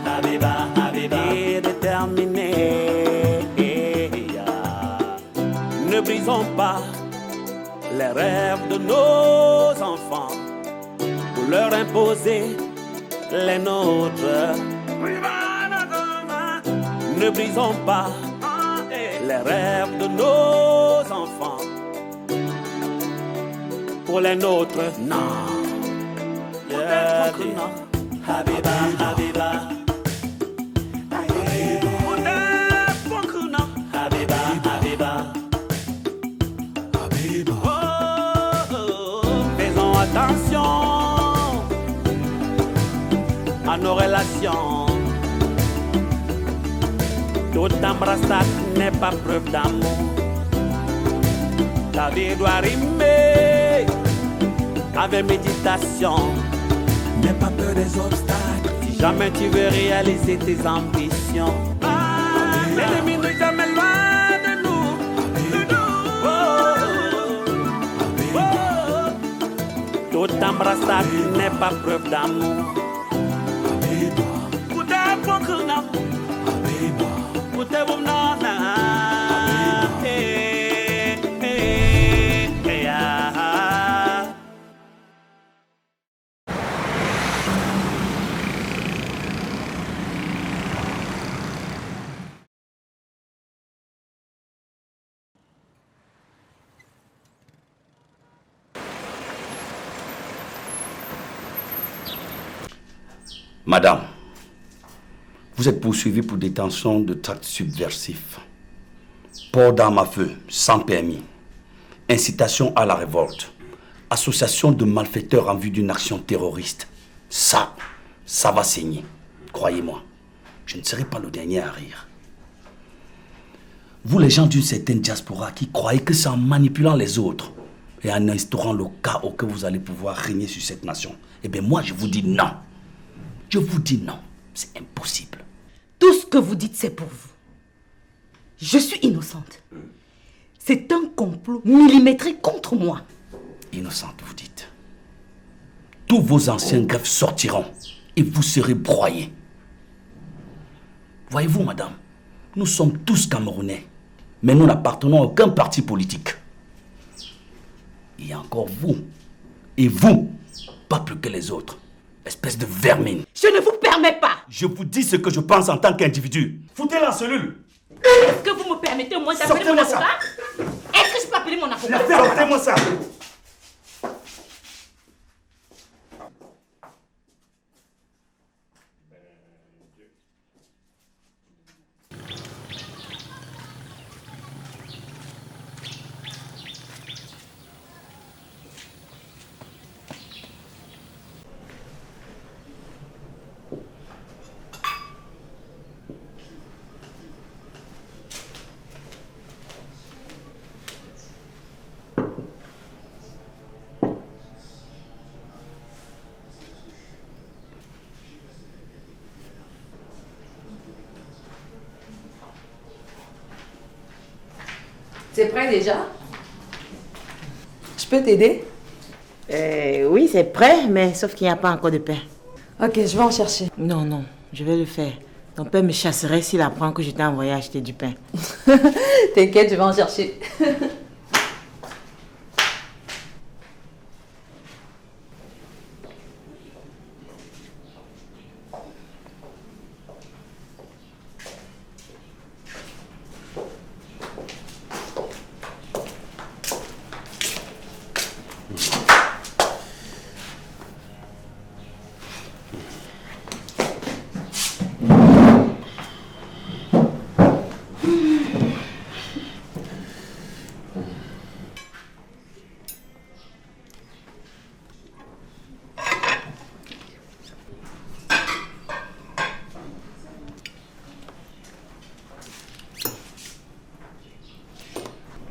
Habiba, Habiba, et déterminée. Ne brisons pas les rêves de nos enfants pour leur imposer les nôtres. Ne brisons pas les rêves de nos enfants pour les nôtres. Non. Yeah, Habiba, Habiba. Habiba, Habiba. Faisons attention à nos relations. Tout embrassade n'est pas preuve d'amour. Ta vie doit rimer avec méditation. N'aie pas peur des obstacles. Si jamais tu veux réaliser tes ambitions, l'ennemi n'est jamais loin de nous. Toute embrassade n'est pas preuve d'amour. Madame, vous êtes poursuivie pour détention de tracts subversifs, port d'armes à feu sans permis, incitation à la révolte, association de malfaiteurs en vue d'une action terroriste. Ça va saigner. Croyez-moi, je ne serai pas le dernier à rire. Vous, les gens d'une certaine diaspora qui croyez que c'est en manipulant les autres et en instaurant le chaos que vous allez pouvoir régner sur cette nation, eh bien moi je vous dis non. Je vous dis non, c'est impossible. Tout ce que vous dites, c'est pour vous. Je suis innocente. C'est un complot millimétré contre moi. Innocente, vous dites. Tous vos anciens greffes sortiront et vous serez broyés. Voyez-vous, madame, nous sommes tous Camerounais, mais nous n'appartenons à aucun parti politique. Il y a encore vous, et vous, pas plus que les autres. Espèce de vermine. Je ne vous permets pas. Je vous dis ce que je pense en tant qu'individu. Foutez-la en cellule. Est-ce que vous me permettez, moi, d'appeler mon avocat? Est-ce que je peux appeler mon avocat? Sortez-moi ça. C'est prêt déjà? Je peux t'aider? Oui, c'est prêt, mais sauf qu'il n'y a pas encore de pain. Ok, je vais en chercher. Non, je vais le faire. Ton père me chasserait s'il apprend que je t'ai envoyé acheter du pain. T'inquiète, je vais en chercher.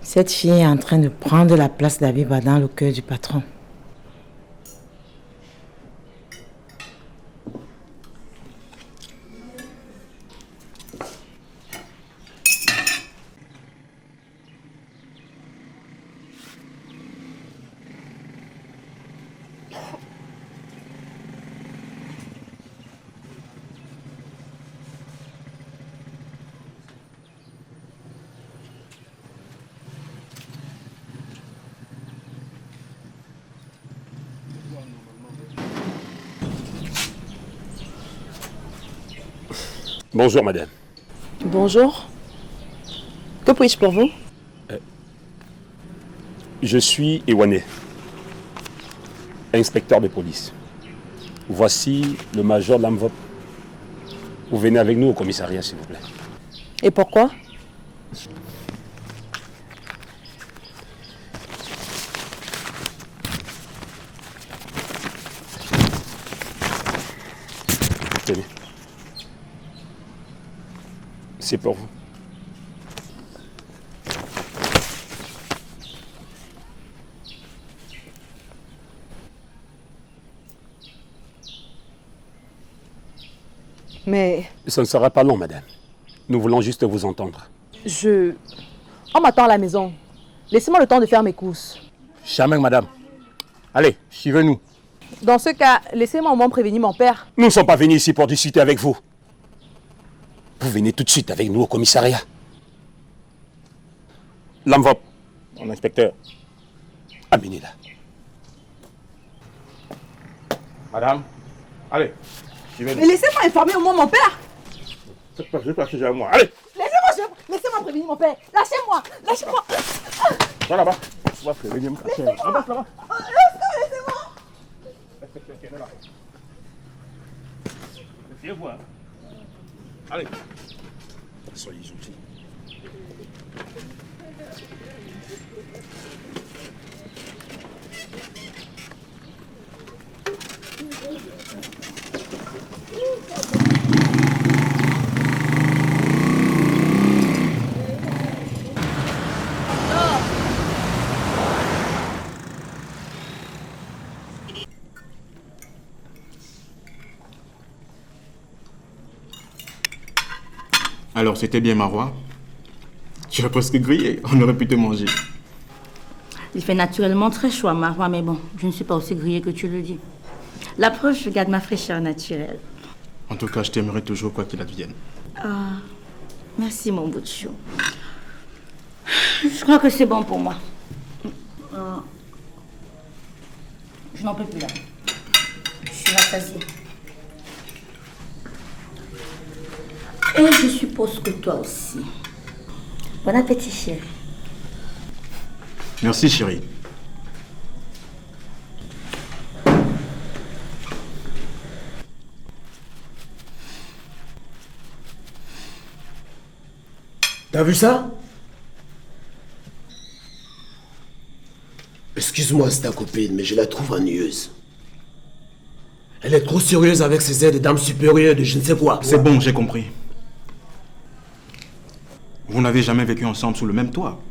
Cette fille est en train de prendre la place d'Abiba dans le cœur du patron. Bonjour, madame. Bonjour. Que puis-je pour vous? Je suis Ewane, inspecteur de police. Voici le major Lamvop. Vous venez avec nous au commissariat, s'il vous plaît. Et pourquoi? Tenez. C'est pour vous. Mais Ce ne sera pas long, madame. Nous voulons juste vous entendre. on m'attend à la maison. Laissez-moi le temps de faire mes courses. Jamais, madame. Allez, suivez-nous. Dans ce cas, laissez-moi au moins prévenir mon père. Nous ne sommes pas venus ici pour discuter avec vous. Vous venez tout de suite avec nous au commissariat. Lamvop, mon inspecteur. Amenez-la. Madame, allez, suivez-nous. Mais laissez-moi informer au moins mon père. Faites pas avec moi. Allez, Laissez-moi prévenir mon père. Lâchez-moi. Lâchez-moi. va là-bas. On va prévenir mon cachet. Avance là-bas. Laissez-moi. Inspecteur, qui est là. Asseyez-vous, hein. Allez. Soyez gentils. Alors, c'était bien Marois? Tu as presque grillé, on aurait pu te manger. Il fait naturellement très chaud à Marois, mais bon, je ne suis pas aussi grillée que tu le dis. La preuve, je garde ma fraîcheur naturelle. En tout cas, je t'aimerai toujours quoi qu'il advienne. Ah, merci mon bout de chou. Je crois que c'est bon pour moi. Je n'en peux plus là. Je suis rassasiée. Et je suppose que toi aussi. Bon appétit, chérie. Merci, chérie. T'as vu ça? Excuse-moi, c'est ta copine, mais je la trouve ennuyeuse. Elle est trop sérieuse avec ses aides de dame supérieure de je ne sais quoi. C'est bon, j'ai compris. Vous n'avez jamais vécu ensemble sous le même toit.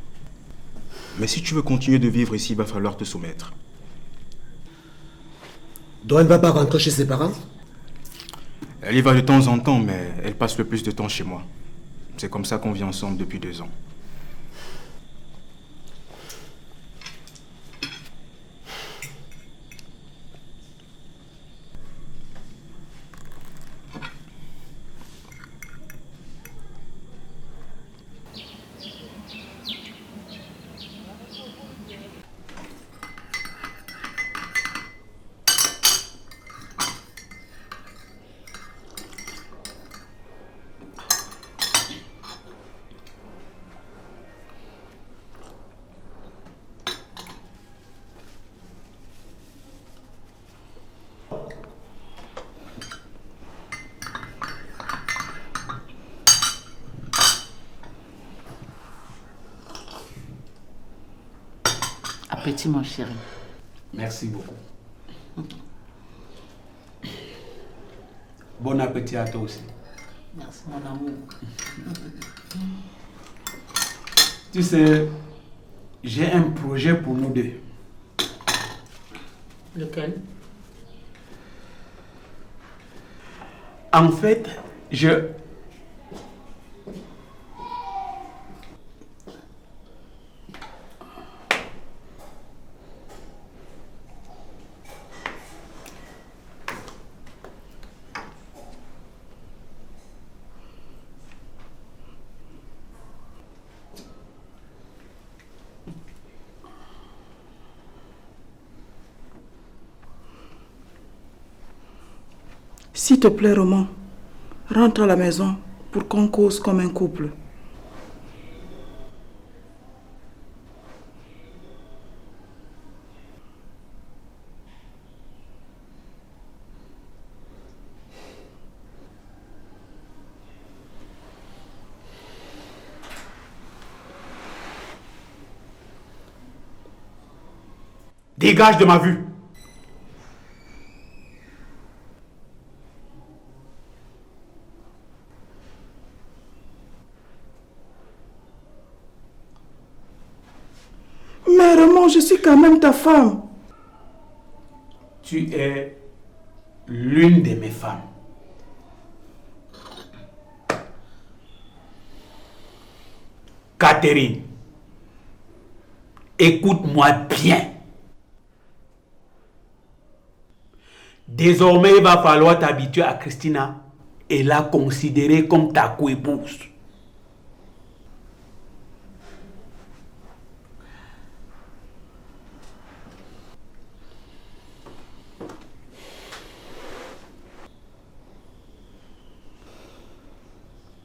Mais si tu veux continuer de vivre ici, il va falloir te soumettre. Donc elle ne va pas rentrer chez ses parents? Elle y va de temps en temps, mais elle passe le plus de temps chez moi. C'est comme ça qu'on vit ensemble depuis 2 ans. Appétit, mon chéri. Merci beaucoup. Bon appétit à toi aussi. Merci, mon amour. Tu sais, j'ai un projet pour nous deux. Lequel? En fait, S'il te plaît, Roman, rentre à la maison pour qu'on cause comme un couple. Dégage de ma vue. Mais Raymond, je suis quand même ta femme. Tu es l'une de mes femmes. Catherine, écoute-moi bien. Désormais, il va falloir t'habituer à Christina et la considérer comme ta coépouse.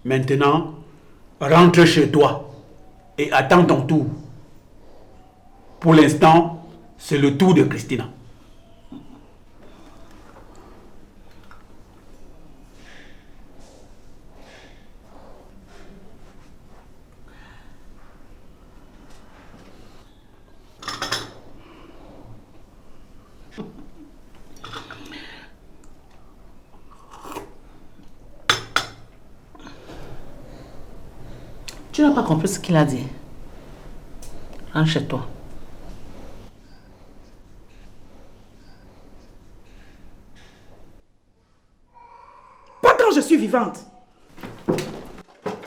Maintenant, rentre chez toi et attends ton tour. Pour l'instant, c'est le tour de Christina. Tu n'as pas compris ce qu'il a dit. Rentre chez toi. Pas quand je suis vivante.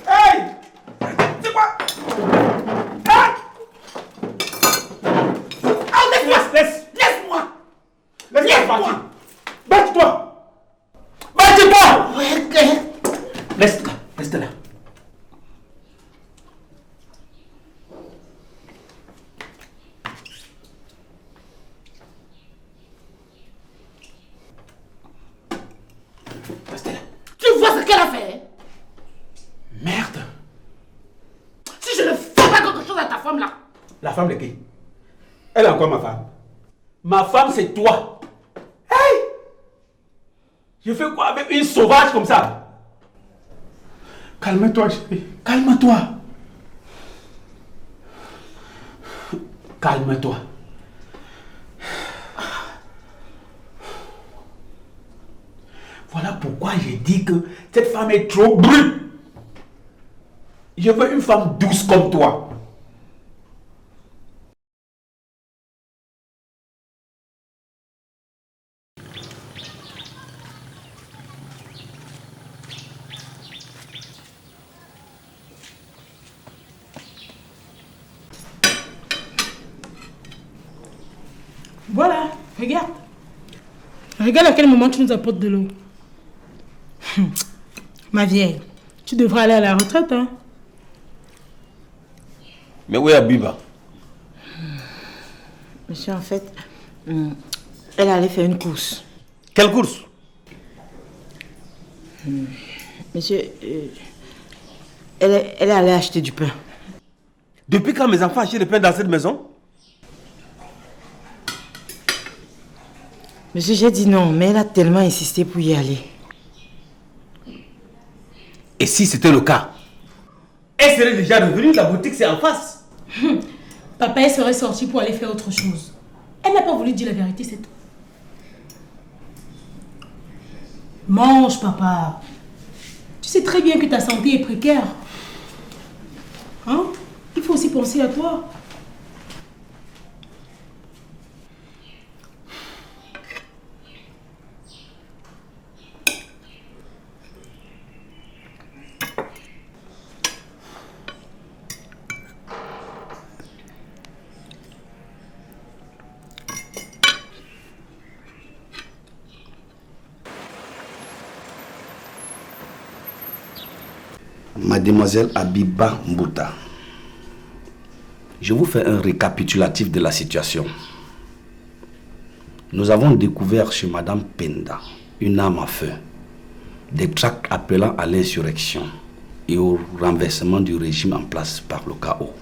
Hey! C'est quoi? Hey! Ah, Laisse-moi! Laisse-moi partir! Bâtis-toi! Bâtis-toi! Reste là, reste là. Tu vois ce qu'elle a fait? Merde! Si je ne fais pas quelque chose à ta femme là. La femme de qui? Elle est encore ma femme. Ma femme, c'est toi. Hey! Je fais quoi avec une sauvage comme ça? Calme-toi, chérie. Calme-toi. Calme-toi. Voilà pourquoi j'ai dit que cette femme est trop brute. Je veux une femme douce comme toi. Voilà, regarde. Regarde à quel moment tu nous apportes de l'eau. Ma vieille, tu devrais aller à la retraite, hein. Mais où est Abiba? Monsieur, en fait, elle allait faire une course. Quelle course? Monsieur, elle est allée acheter du pain. Depuis quand mes enfants achètent du pain dans cette maison? Monsieur, j'ai dit non, mais elle a tellement insisté pour y aller. Et si c'était le cas? Elle serait déjà revenue, la boutique c'est en face. Papa, elle serait sortie pour aller faire autre chose. Elle n'a pas voulu dire la vérité, c'est tout. Mange, papa. Tu sais très bien que ta santé est précaire. Hein? Il faut aussi penser à toi. Mademoiselle Abiba Mbouta, je vous fais un récapitulatif de la situation. Nous avons découvert chez Madame Penda une arme à feu, des tracts appelant à l'insurrection, et au renversement du régime en place par le chaos.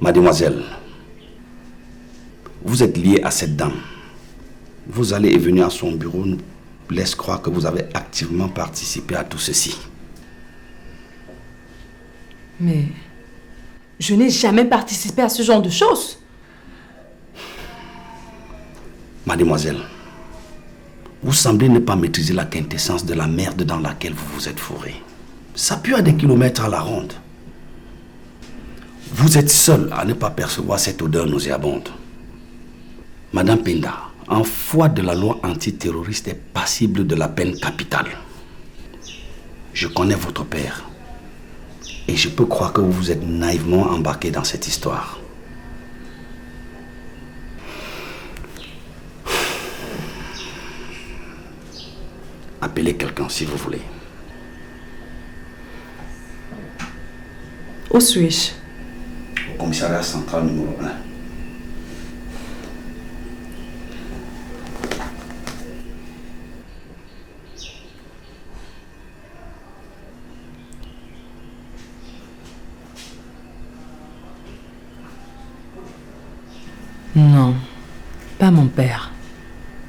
Mademoiselle, vous êtes liée à cette dame. Vos allées et venues à son bureau nous laissent croire que vous avez activement participé à tout ceci. Mais je n'ai jamais participé à ce genre de choses. Mademoiselle, vous semblez ne pas maîtriser la quintessence de la merde dans laquelle vous vous êtes fourrée. Ça pue à des kilomètres à la ronde. Vous êtes seule à ne pas percevoir cette odeur nauséabonde. Madame Penda, en foi de la loi antiterroriste, est passible de la peine capitale. Je connais votre père et je peux croire que vous vous êtes naïvement embarqué dans cette histoire. Appelez quelqu'un si vous voulez. Où suis-je? Au commissariat central numéro 1. Non, pas mon père.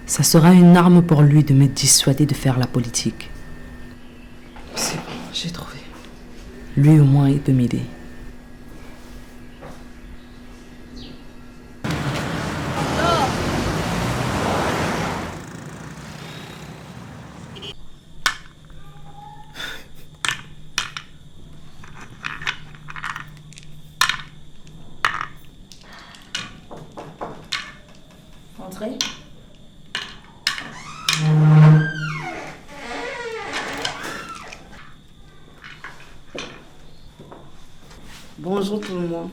Ça sera une arme pour lui de me dissuader de faire la politique. C'est bon, j'ai trouvé. Lui au moins, il peut m'aider. Entrez. Bonjour tout le monde.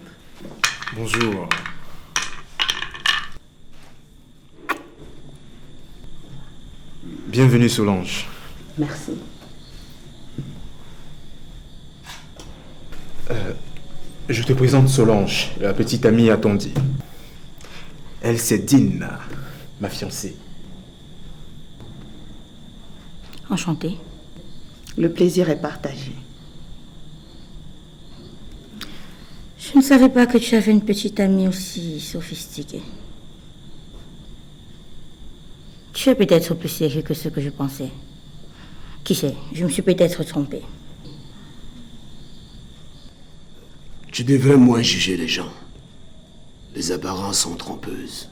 Bonjour. Bienvenue Solange. Merci. Je te présente Solange, la petite amie attendue. Elle, c'est Dina, ma fiancée. Enchantée. Le plaisir est partagé. Je ne savais pas que tu avais une petite amie aussi sophistiquée. Tu es peut-être plus sérieux que ce que je pensais. Qui sait, je me suis peut-être trompée. Tu devrais moins juger les gens. Les apparences sont trompeuses.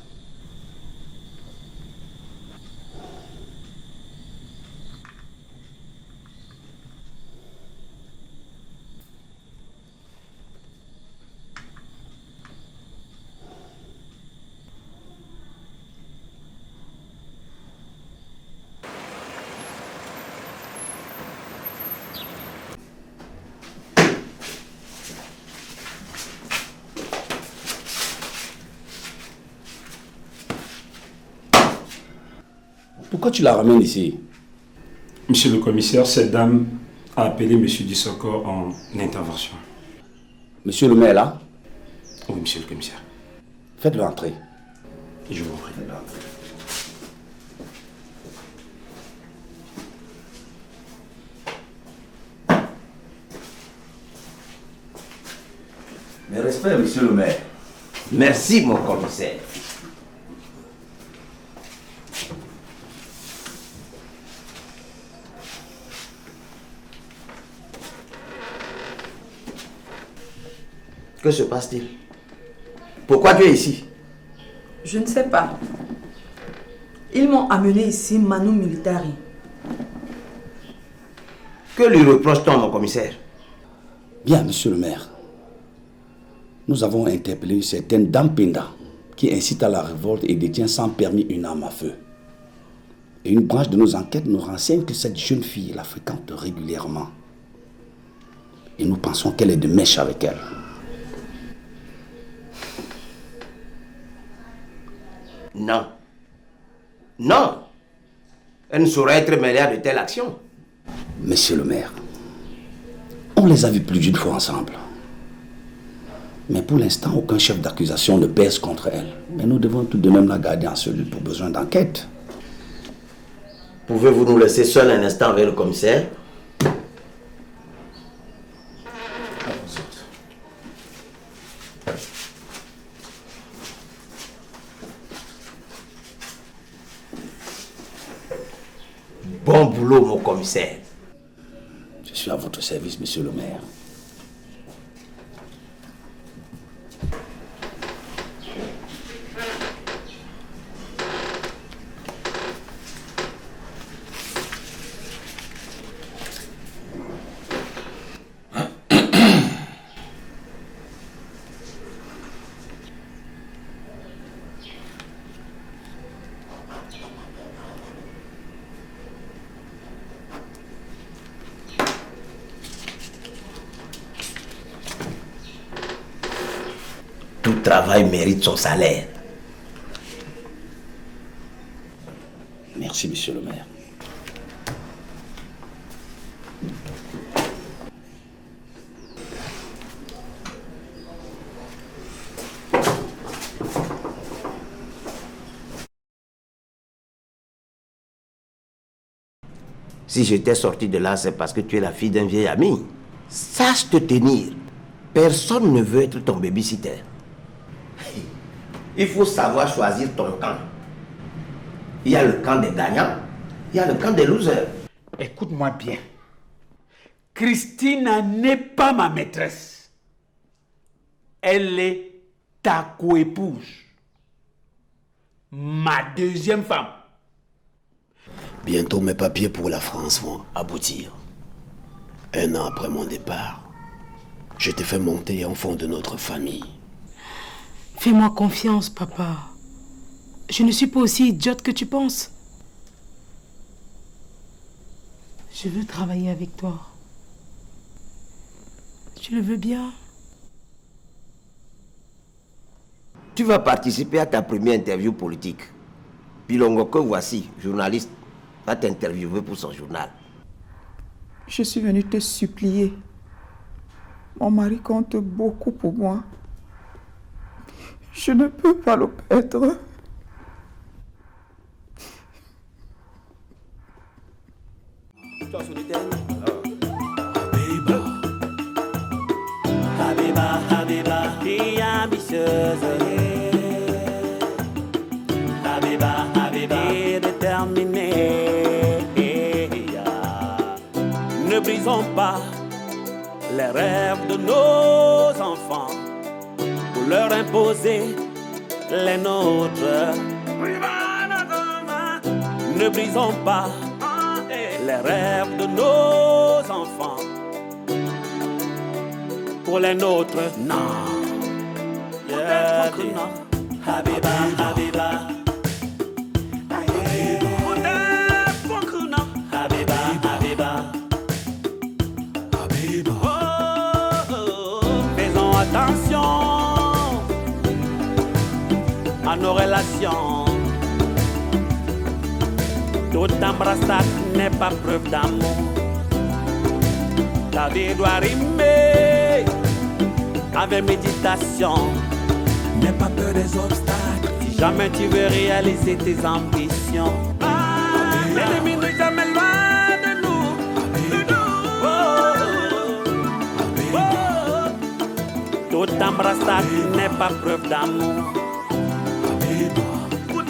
Pourquoi tu la ramènes ici? Monsieur le commissaire, cette dame a appelé monsieur Dissoko en intervention. Monsieur le maire là? Oui, monsieur le commissaire. Faites-le entrer. Je vous prie. Mes respects, monsieur le maire. Merci, mon commissaire. Que se passe-t-il? Pourquoi tu es ici? Je ne sais pas. Ils m'ont amené ici, Manu Militari. Que lui reproche-t-on, mon commissaire? Bien, monsieur le maire. Nous avons interpellé une certaine Dame Penda qui incite à la révolte et détient sans permis une arme à feu. Et une branche de nos enquêtes nous renseigne que cette jeune fille la fréquente régulièrement. Et nous pensons qu'elle est de mèche avec elle. Non. Non. Elle ne saurait être mêlée à de telles actions. Monsieur le maire, on les a vus plus d'une fois ensemble. Mais pour l'instant, aucun chef d'accusation ne pèse contre elle. Mais nous devons tout de même la garder en cellule pour besoin d'enquête. Pouvez-vous nous laisser seul un instant avec le commissaire? Bon boulot, mon commissaire. Je suis à votre service, monsieur le maire. Tout travail mérite son salaire. Merci, monsieur le maire. Si j'étais sorti de là, c'est parce que tu es la fille d'un vieil ami. Sache te tenir. Personne ne veut être ton babysitter. Il faut savoir choisir ton camp. Il y a le camp des gagnants, il y a le camp des losers. Écoute-moi bien. Christina n'est pas ma maîtresse. Elle est ta coépouse. Ma deuxième femme. Bientôt mes papiers pour la France vont aboutir. 1 an après mon départ, je t'ai fait monter en fond de notre famille. Fais-moi confiance, papa. Je ne suis pas aussi idiote que tu penses. Je veux travailler avec toi. Tu le veux bien? Tu vas participer à ta première interview politique. Pilongo, que voici, journaliste, va t'interviewer pour son journal. Je suis venue te supplier. Mon mari compte beaucoup pour moi. Je ne peux pas le perdre. Habiba, Habiba, fille ambitieuse. Habiba, Habiba, déterminée. Ne brisons pas les rêves de nos enfants pour leur imposer les nôtres. Ne brisons pas les rêves de nos enfants pour les nôtres. Non. Yeah, non. Habiba, Habiba. Attention à nos relations. Tout embrassade n'est pas preuve d'amour. Ta vie doit rimer avec méditation. N'aie pas peur des obstacles. Si jamais tu veux réaliser tes ambitions, l'ennemi n'est jamais loin de nous. Toute embrassade n'est pas preuve d'amour. Pour